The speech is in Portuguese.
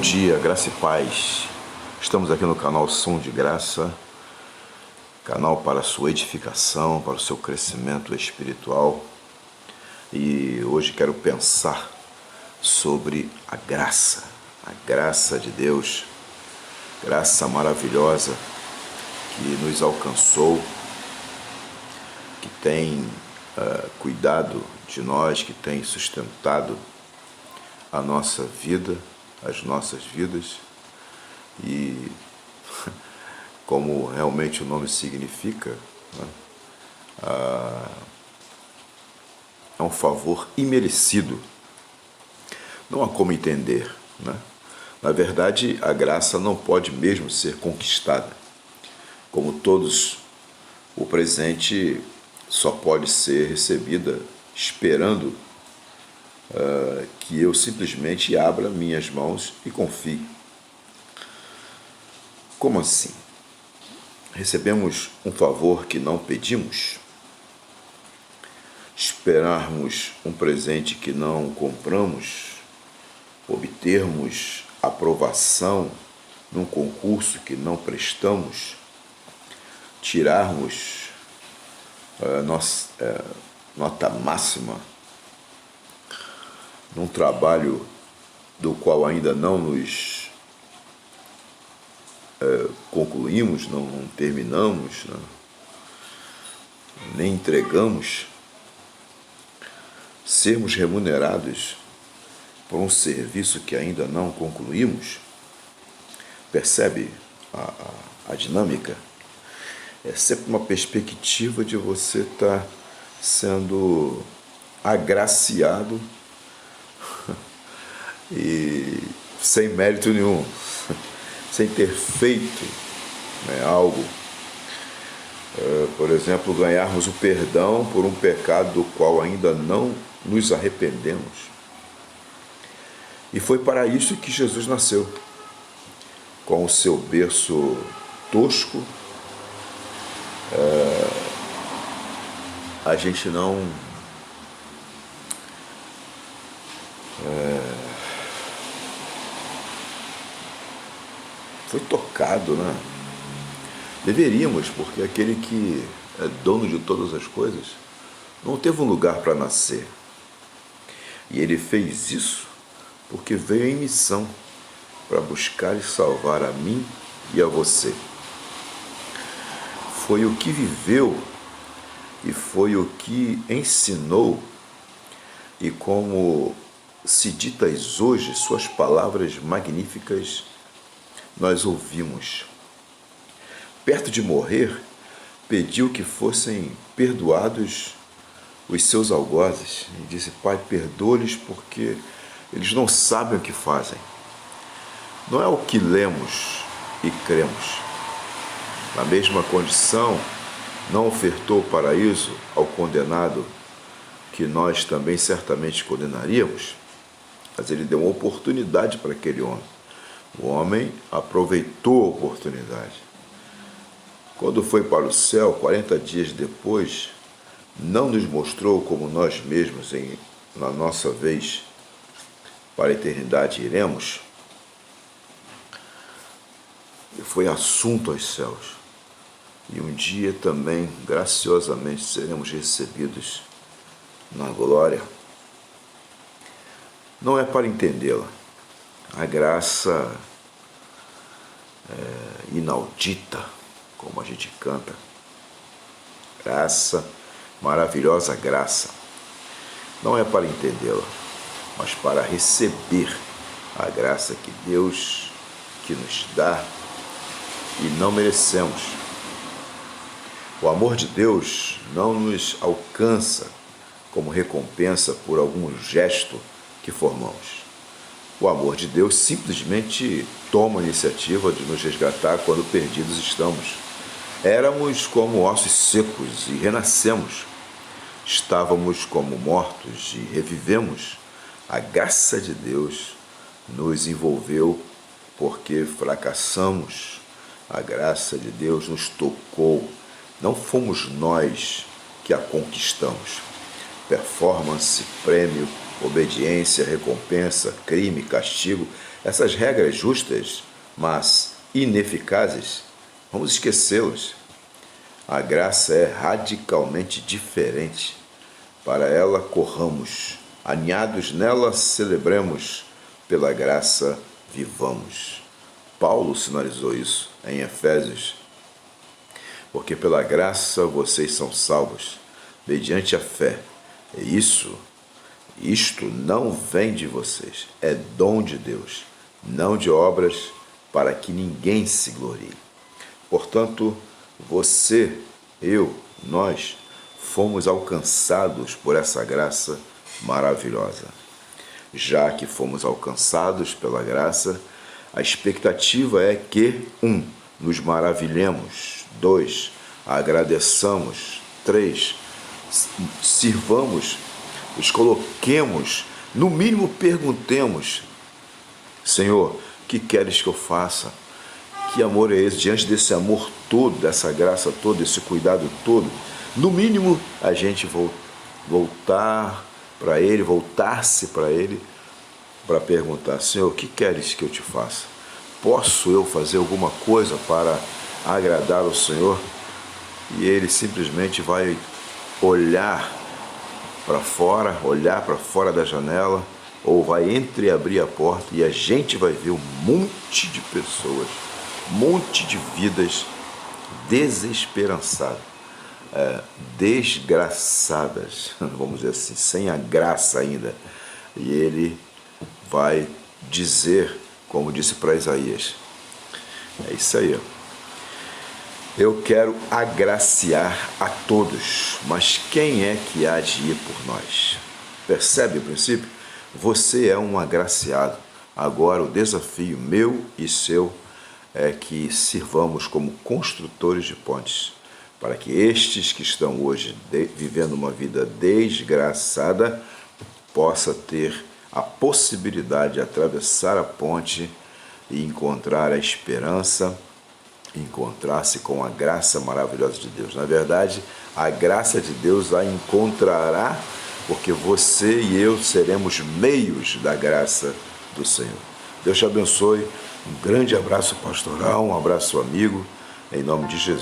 Bom dia, graça e paz. Estamos aqui no canal Som de Graça, canal para a sua edificação, para o seu crescimento espiritual. E hoje quero pensar sobre a graça de Deus, graça maravilhosa que nos alcançou, que tem cuidado de nós, que tem sustentado a nossa vida, as nossas vidas, e como realmente o nome significa, né, é um favor imerecido. Não há como entender, né? Na verdade, a graça não pode mesmo ser conquistada. Como todos, o presente só pode ser recebida esperando que eu simplesmente abra minhas mãos e confie. Como assim? Recebemos um favor que não pedimos? Esperarmos um presente que não compramos? Obtermos aprovação num concurso que não prestamos? Tirarmos nota máxima num trabalho do qual ainda não nos concluímos, não terminamos, nem entregamos, sermos remunerados por um serviço que ainda não concluímos? Percebe a dinâmica? É sempre uma perspectiva de você estar sendo agraciado e sem mérito nenhum, sem ter feito algo. Por exemplo, ganharmos o perdão por um pecado do qual ainda não nos arrependemos. E foi para isso que Jesus nasceu, com o seu berço tosco. A gente não foi tocado, né? Deveríamos, porque aquele que é dono de todas as coisas não teve um lugar para nascer. E ele fez isso porque veio em missão para buscar e salvar a mim e a você. Foi o que viveu e foi o que ensinou, e como se ditas hoje, suas palavras magníficas nós ouvimos. Perto de morrer, pediu que fossem perdoados os seus algozes e disse: Pai, perdoa-lhes porque eles não sabem o que fazem. Não é o que lemos e cremos. Na mesma condição, não ofertou o paraíso ao condenado, que nós também certamente condenaríamos, mas ele deu uma oportunidade para aquele homem. O homem aproveitou a oportunidade. Quando foi para o céu, 40 dias depois, não nos mostrou como nós mesmos, na nossa vez, para a eternidade iremos? E foi assunto aos céus. E um dia também, graciosamente, seremos recebidos na glória. Não é para entendê-la. A graça é inaudita, como a gente canta. Graça, maravilhosa graça. Não é para entendê-la, mas para receber a graça que Deus que nos dá e não merecemos. O amor de Deus não nos alcança como recompensa por algum gesto que formamos. O amor de Deus simplesmente toma a iniciativa de nos resgatar quando perdidos estamos. Éramos como ossos secos e renascemos. Estávamos como mortos e revivemos. A graça de Deus nos envolveu porque fracassamos. A graça de Deus nos tocou. Não fomos nós que a conquistamos. Performance, prêmio, obediência, recompensa, crime, castigo, Essas regras justas, mas ineficazes, vamos esquecê-las. A graça é radicalmente diferente. Para ela corramos, aninhados nela celebremos, pela graça vivamos. Paulo sinalizou isso em Efésios. Porque pela graça vocês são salvos, mediante a fé. E isto não vem de vocês, é dom de Deus, não de obras, para que ninguém se glorie. Portanto, você, eu, nós, fomos alcançados por essa graça maravilhosa. Já que fomos alcançados pela graça, a expectativa é que 1. Nos maravilhemos, 2. Agradeçamos, 3. Sirvamos, nos coloquemos, no mínimo perguntemos: Senhor, o que queres que eu faça? Que amor é esse? Diante desse amor todo, dessa graça toda, desse cuidado todo, no mínimo a gente voltar para Ele, voltar-se para Ele, para perguntar: Senhor, o que queres que eu te faça? Posso eu fazer alguma coisa para agradar ao Senhor? E Ele simplesmente vai olhar para fora da janela, ou vai entreabrir a porta e a gente vai ver um monte de pessoas, um monte de vidas desesperançadas, desgraçadas, vamos dizer assim, sem a graça ainda. E Ele vai dizer, como disse para Isaías, é isso aí, eu quero agraciar a todos, mas quem é que há de ir por nós? Percebe o princípio? Você é um agraciado. Agora o desafio meu e seu é que sirvamos como construtores de pontes, para que estes que estão hoje vivendo uma vida desgraçada possa ter a possibilidade de atravessar a ponte e encontrar a esperança, encontrar-se com a graça maravilhosa de Deus. Na verdade, a graça de Deus a encontrará, porque você e eu seremos meios da graça do Senhor. Deus te abençoe. Um grande abraço pastoral, um abraço amigo, em nome de Jesus.